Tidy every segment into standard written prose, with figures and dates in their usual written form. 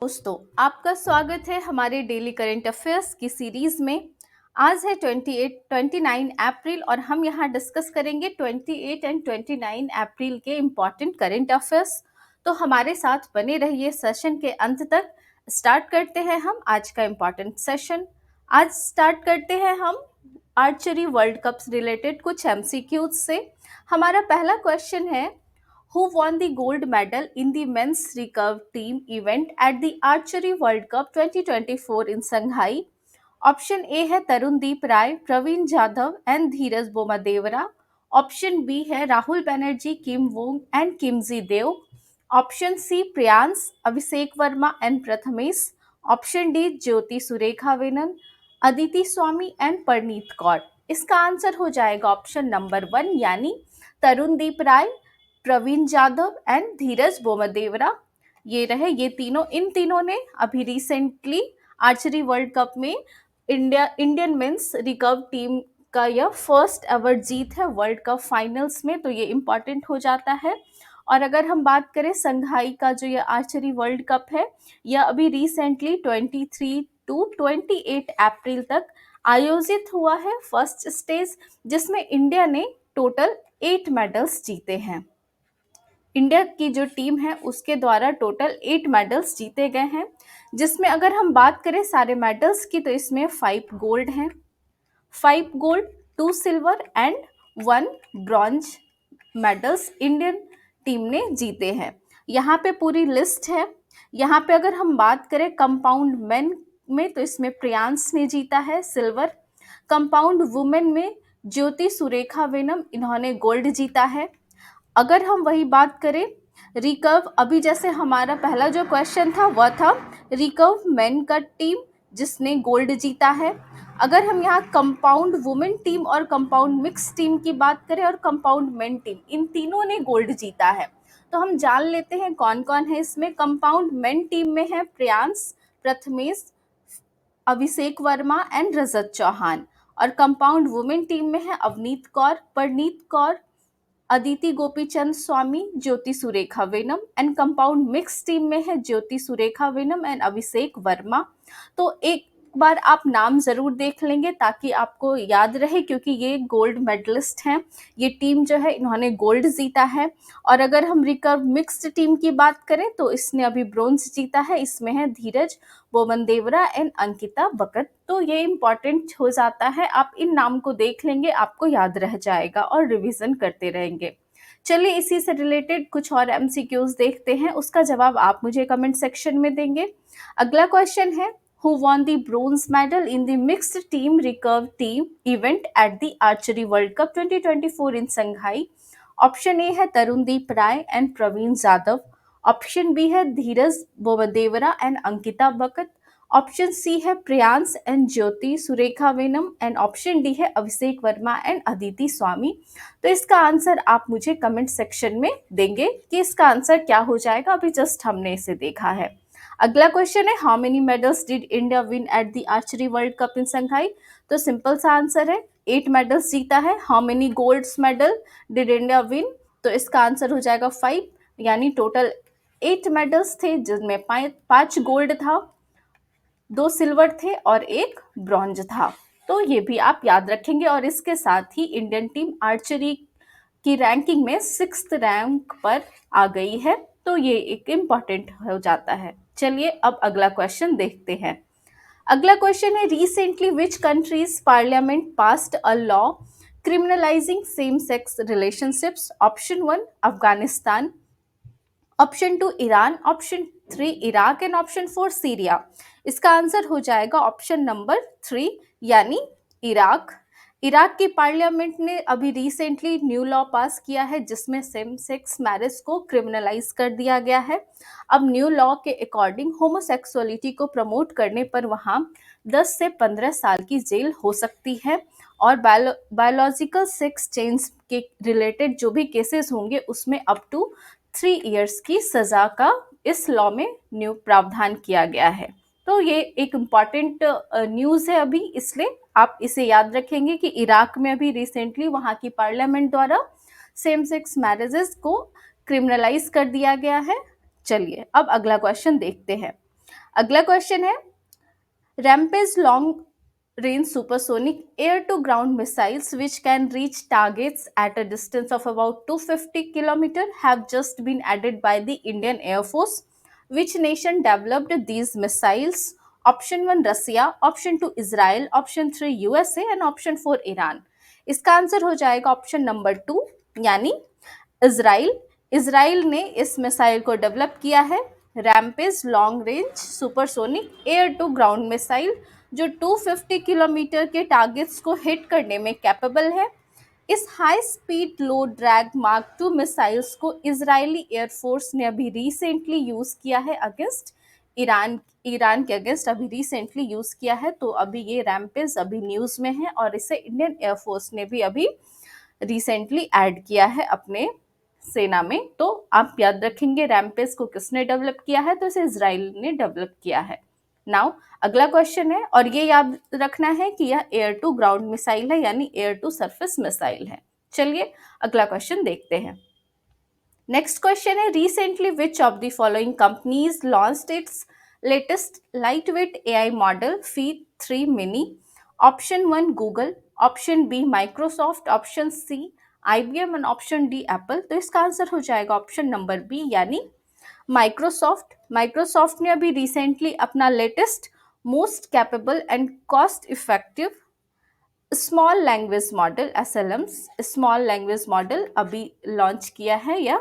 दोस्तों, आपका स्वागत है हमारे डेली करंट अफेयर्स की सीरीज में। आज है 29 अप्रैल और हम यहाँ डिस्कस करेंगे 28 एंड 29 अप्रैल के इम्पॉर्टेंट करंट अफेयर्स। तो हमारे साथ बने रहिए सेशन के अंत तक। स्टार्ट करते हैं हम आज का इम्पॉर्टेंट सेशन। आज स्टार्ट करते हैं हम आर्चरी वर्ल्ड कप से रिलेटेड कुछ एमसीक्यूज से। हमारा पहला क्वेश्चन है, who won the gold medal in the men's recurve team event at the Archery World Cup 2024 in Shanghai? Option A है Tarundeep Rai, Pravin Jadhav and Dhiraj Bommadevara. Option B है Rahul Banerjee, Kim Wong and किमजी Dev. Option C Priyansh, Abhishek Verma and Prathamesh. Option D Jyothi Surekha Vennam, Aditi Swami and Parneet Kaur. इसका answer हो जाएगा option number 1 यानी Tarundeep Rai, Pravin Jadhav and Dhiraj Bommadevara. ये तीनों, इन तीनों ने अभी रिसेंटली आर्चरी वर्ल्ड कप में इंडियन मेंस रिकर्व टीम का यह फर्स्ट एवर जीत है वर्ल्ड कप फाइनल्स में, तो ये इम्पॉर्टेंट हो जाता है। और अगर हम बात करें संघाई का जो ये आर्चरी वर्ल्ड कप है, यह अभी रिसेंटली 23 to 28 अप्रैल तक आयोजित हुआ है फर्स्ट स्टेज, जिसमें इंडिया ने टोटल 8 मेडल्स जीते हैं। इंडिया की जो टीम है उसके द्वारा टोटल 8 मेडल्स जीते गए हैं, जिसमें अगर हम बात करें सारे मेडल्स की तो इसमें 5 गोल्ड हैं, 5 gold, 2 silver and 1 bronze medals Indian team ने जीते हैं। यहाँ पे पूरी लिस्ट है। यहाँ पे अगर हम बात करें कंपाउंड मेन में तो इसमें प्रियांश ने जीता है सिल्वर। कंपाउंड वुमेन में ज्योति सुरेखा वेनम, इन्होंने गोल्ड जीता है। अगर हम वही बात करें रिकर्व, अभी जैसे हमारा पहला जो क्वेश्चन था वह था रिकर्व मेन का टीम जिसने गोल्ड जीता है। अगर हम यहाँ कंपाउंड वुमेन टीम और कंपाउंड मिक्स टीम की बात करें और कंपाउंड मेन टीम, इन तीनों ने गोल्ड जीता है। तो हम जान लेते हैं कौन कौन है इसमें। कंपाउंड मेन टीम में है प्रियांश, प्रथमेश, अभिषेक वर्मा एंड रजत चौहान। और कंपाउंड वुमेन टीम में है Avneet Kaur, Parneet Kaur, Aditi Gopichand Swami, Jyothi Surekha Vennam. And compound mix team में है ज्योति सुरेखा वेनम एंड अभिषेक वर्मा। तो एक बार आप नाम जरूर देख लेंगे ताकि आपको याद रहे, क्योंकि ये गोल्ड मेडलिस्ट हैं। ये टीम जो है इन्होंने गोल्ड जीता है। और अगर हम रिकर्व मिक्स्ड टीम की बात करें तो इसने अभी ब्रोंज जीता है। इसमें है धीरज बोमनदेवरा एंड अंकिता बकत। तो ये इम्पॉर्टेंट हो जाता है, आप इन नाम को देख लेंगे, आपको याद रह जाएगा और रिवीजन करते रहेंगे। चलिए इसी से रिलेटेड कुछ और एमसीक्यूज देखते हैं, उसका जवाब आप मुझे कमेंट सेक्शन में देंगे। अगला क्वेश्चन है, who won the bronze medal in the mixed team recurve team event at the Archery World Cup 2024 in Shanghai? Option A है Tarundeep Rai and Pravin Jadhav. Option B है Dhiraj Bommadevara and Ankita Bhakat. Option C है Priyansh and Jyothi Surekha Vennam and option D है Abhishek Verma and Aditi Swami. तो इसका answer आप मुझे comment section में देंगे कि इसका आंसर क्या हो जाएगा। अभी जस्ट हमने इसे देखा है। अगला क्वेश्चन है, how many medals did India win at the archery world cup in Shanghai? तो सिंपल सा आंसर है 8 मेडल्स जीता है। How many golds medal did India win? तो इसका आंसर हो जाएगा 5, यानी टोटल 8 मेडल्स थे, जिसमें 5 गोल्ड था, 2 सिल्वर थे और 1 ब्रॉन्ज था। तो ये भी आप याद रखेंगे। और इसके साथ ही इंडियन टीम आर्चरी की रैंकिंग में 6th रैंक पर आ गई है। तो ये एक इम्पॉर्टेंट हो जाता है। चलिए अब अगला क्वेश्चन देखते हैं। अगला क्वेश्चन है, recently which countries parliament passed a law criminalizing same sex relationships? Option 1 Afghanistan, option 2 Iran, option 3 Iraq and option 4 Syria. इसका आंसर हो जाएगा ऑप्शन नंबर 3 यानी इराक। इराक की पार्लियामेंट ने अभी रिसेंटली न्यू लॉ पास किया है जिसमें सेम सेक्स मैरिज को क्रिमिनलाइज कर दिया गया है। अब न्यू लॉ के अकॉर्डिंग होमोसेक्सुअलिटी को प्रमोट करने पर वहाँ 10 से 15 साल की जेल हो सकती है। और बायोलॉजिकल सेक्स चेंज के रिलेटेड जो भी केसेस होंगे उसमें अप टू 3 इयर्स की सजा का इस लॉ में न्यू प्रावधान किया गया है। तो ये एक इम्पॉर्टेंट न्यूज़ है अभी, इसलिए आप इसे याद रखेंगे कि इराक में अभी रिसेंटली वहाँ की पार्लियामेंट द्वारा सेम सेक्स मैरिजेस को क्रिमिनलाइज कर दिया गया है। चलिए अब अगला क्वेश्चन देखते हैं। अगला क्वेश्चन है, Rampage long-range supersonic air-to-ground missiles which can reach targets at a distance of about 250 km have just been added by the Indian Air Force. Which nation developed these missiles? Option 1 Russia, option 2 Israel, option 3 USA and option 4 Iran. इसका answer हो जाएगा option number 2 यानी Israel. Israel ने इस missile को develop किया है, rampage long range supersonic air to ground missile, जो 250 किलोमीटर के टारगेट्स को हिट करने में कैपेबल है। इस हाई स्पीड लो ड्रैग मार्क 2 मिसाइल्स को इजरायली एयरफोर्स ने अभी रिसेंटली यूज किया है अगेंस्ट ईरान के अगेंस्ट अभी रिसेंटली यूज किया है। तो अभी ये रैम्पेज अभी न्यूज में है और इसे इंडियन एयरफोर्स ने भी अभी रिसेंटली ऐड किया है अपने सेना में। तो आप याद रखेंगे रैम्पेज को किसने डेवलप किया है, तो इसे इजराइल ने डेवलप किया है। नाउ अगला क्वेश्चन है, और ये याद रखना है कि यह एयर टू ग्राउंड मिसाइल है यानी एयर टू सरफेस मिसाइल है। चलिए अगला क्वेश्चन देखते हैं। नेक्स्ट क्वेश्चन है, recently which of the following companies launched its latest lightweight AI model फी3 mini? Option 1 Google, option B Microsoft, option C IBM and option D Apple. तो इसका answer हो जाएगा ऑप्शन नंबर बी यानी Microsoft. Microsoft ने अभी recently अपना latest most capable and cost effective small language model SLMs small language model अभी लॉन्च किया है, या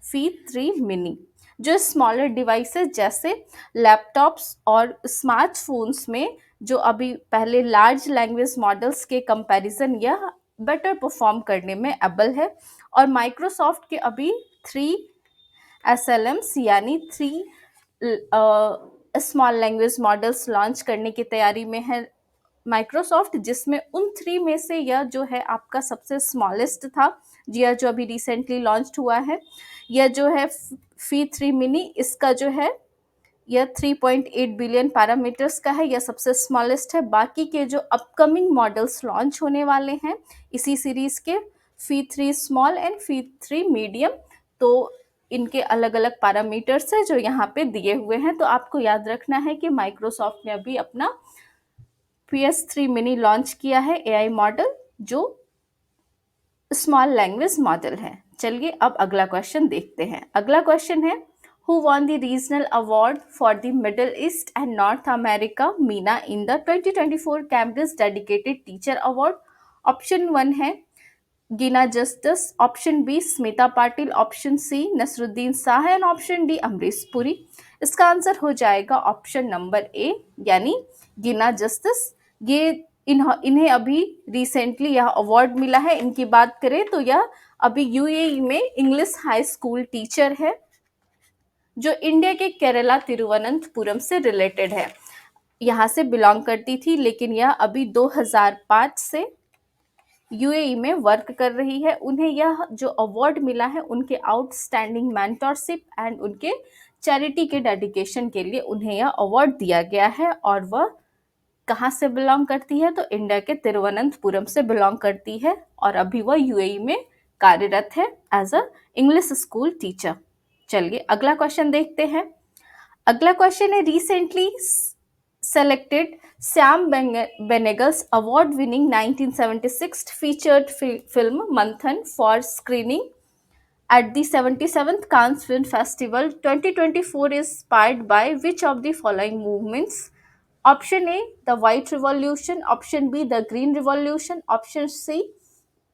फी3 मिनी, जो स्मॉलर डिवाइसेस जैसे लैपटॉप्स और स्मार्टफोन्स में जो अभी पहले लार्ज लैंग्वेज मॉडल्स के कंपैरिजन यह बेटर परफॉर्म करने में एबल है। और माइक्रोसॉफ्ट के अभी 3 SLMs यानी 3 स्मॉल लैंग्वेज मॉडल्स लॉन्च करने की तैयारी में है माइक्रोसॉफ्ट, जिसमें उन 3 में से यह जो है आपका सबसे स्मॉलेस्ट था, यह जो अभी रिसेंटली लॉन्च हुआ है। यह जो है फी3 मिनी, इसका जो है यह 3.8 बिलियन पैरामीटर्स का है, यह सबसे स्मॉलेस्ट है। बाकी के जो अपकमिंग मॉडल्स लॉन्च होने वाले हैं इसी सीरीज के, फी3 स्मॉल एंड फी3 मीडियम, तो इनके अलग अलग पैरामीटर्स है जो यहाँ पे दिए हुए हैं। तो आपको याद रखना है कि माइक्रोसॉफ्ट ने अभी अपना PS3 मिनी लॉन्च किया है एआई मॉडल, जो स्मॉल लैंग्वेज मॉडल है। चलिए अब अगला क्वेश्चन देखते हैं। अगला क्वेश्चन है, who won the regional award for the Middle East and North America MENA in the 2024 Cambridge dedicated teacher award? Option 1 है Geena Justice, option B Smita Patil, option C Naseeruddin Shah and option D Amrish Puri. इसका answer हो जाएगा option number A यानी गीना justice. ये इन्हें अभी recently यह award मिला है। इनकी बात करें तो यह अभी यूएई में इंग्लिश हाई स्कूल टीचर है, जो इंडिया के केरला तिरुवनंतपुरम से रिलेटेड है, यहाँ से बिलोंग करती थी, लेकिन यह अभी 2005 से यूएई में वर्क कर रही है। उन्हें यह जो अवार्ड मिला है उनके आउटस्टैंडिंग मेंटरशिप एंड उनके चैरिटी के डेडिकेशन के लिए उन्हें यह अवार्ड दिया गया है। और वह कहाँ से बिलोंग करती है, तो इंडिया के तिरुवनंतपुरम से बिलोंग करती है और अभी वह यूएई में कार्यरत है as a English school teacher. चलिए अगला क्वेश्चन देखते हैं। अगला क्वेश्चन है, recently selected Sam Benegal's award-winning 1976 featured film Manthan for screening at the 77th Cannes Film Festival 2024 is inspired by which of the following movements? Option A, the White Revolution, option B, the Green Revolution, option C,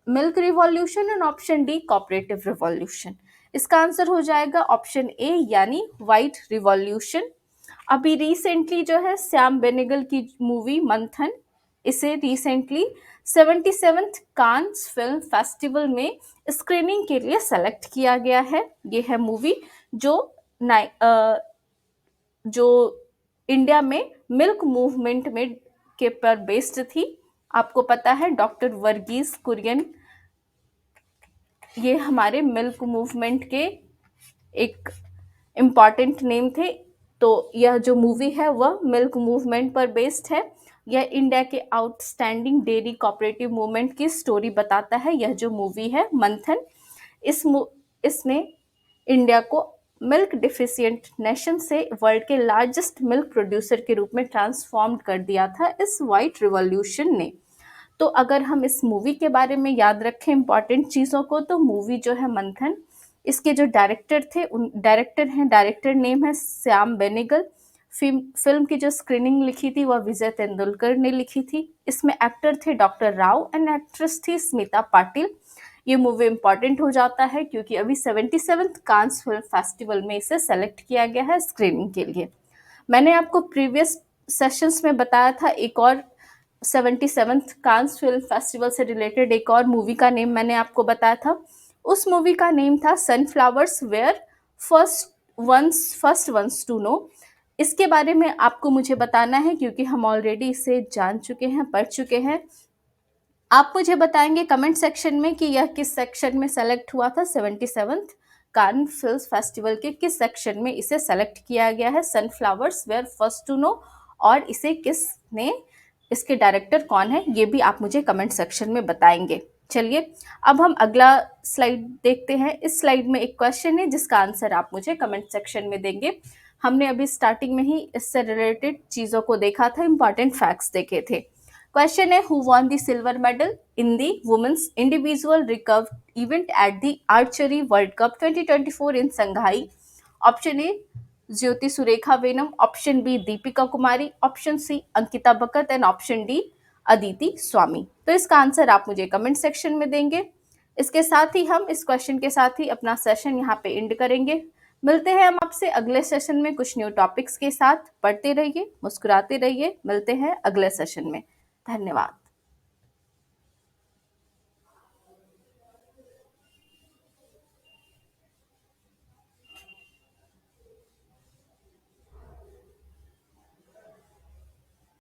Milk Revolution and option D, Cooperative Revolution. इसका answer हो जाएगा option A यानी white revolution. अभी recently जो है Sam Benegal की movie मंथन, इसे recently 77th Cannes film festival में स्क्रीनिंग के लिए सेलेक्ट किया गया है। ये है मूवी जो इंडिया में मिल्क मूवमेंट में के पर बेस्ड थी। आपको पता है डॉक्टर वर्गीस कुरियन ये हमारे मिल्क मूवमेंट के एक इम्पॉर्टेंट नेम थे। तो यह जो मूवी है वह मिल्क मूवमेंट पर बेस्ड है। यह इंडिया के आउटस्टैंडिंग डेयरी कोऑपरेटिव मूवमेंट की स्टोरी बताता है। यह जो मूवी है मंथन, इसने इंडिया को मिल्क डिफिशियंट नेशन से वर्ल्ड के लार्जेस्ट मिल्क प्रोड्यूसर के रूप में ट्रांसफॉर्म कर दिया था इस वाइट रिवॉल्यूशन ने। तो अगर हम इस मूवी के बारे में याद रखें इंपॉर्टेंट चीज़ों को, तो मूवी जो है मंथन, इसके जो डायरेक्टर थे, उन डायरेक्टर नेम है श्याम बेनेगल। फिल्म की जो स्क्रीनिंग लिखी थी वह विजय तेंदुलकर ने लिखी थी। इसमें एक्टर थे डॉक्टर राव एंड एक्ट्रेस थी स्मिता पाटिल। ये मूवी इंपॉर्टेंट हो जाता है क्योंकि अभी 77th कांस फिल्म फेस्टिवल में इसे सेलेक्ट किया गया है स्क्रीनिंग के लिए। मैंने आपको प्रीवियस सेशंस में बताया था एक और 77th कांस फिल्म फेस्टिवल से रिलेटेड एक और मूवी का नेम मैंने आपको बताया था। उस मूवी का नेम था sunflowers were first ones to know. इसके बारे में आपको मुझे बताना है क्योंकि हम ऑलरेडी इसे जान चुके हैं, पढ़ चुके हैं। आप मुझे बताएंगे कमेंट सेक्शन में कि यह किस सेक्शन में सेलेक्ट हुआ था। 77th कान फिल्म फेस्टिवल के किस सेक्शन में इसे सेलेक्ट किया गया है sunflowers were first to know, और इसे किसने, इसके डायरेक्टर कौन है, ये भी आप मुझे कमेंट सेक्शन में बताएंगे। चलिए अब हम अगला स्लाइड देखते हैं। इस स्लाइड में एक क्वेश्चन है जिसका आंसर आप मुझे कमेंट सेक्शन में देंगे। हमने अभी स्टार्टिंग में ही इससे रिलेटेड चीज़ों को देखा था, इंपॉर्टेंट फैक्ट्स देखे थे। क्वेश्चन है, who won the silver medal in the women's individual recurve event at the archery world cup 2024 in Shanghai? Option A Jyothi Surekha Vennam, option B Deepika Kumari, option C Ankita Bhagat and option D Aditi Swami. तो इसका answer आप मुझे comment section में देंगे। इसके साथ ही हम इस क्वेश्चन के साथ ही अपना सेशन यहाँ पे एंड करेंगे। मिलते हैं हम आपसे अगले सेशन में कुछ न्यू टॉपिक्स के साथ। पढ़ते रहिए, मुस्कुराते रहिए। मिलते हैं अगले सेशन में। धन्यवाद।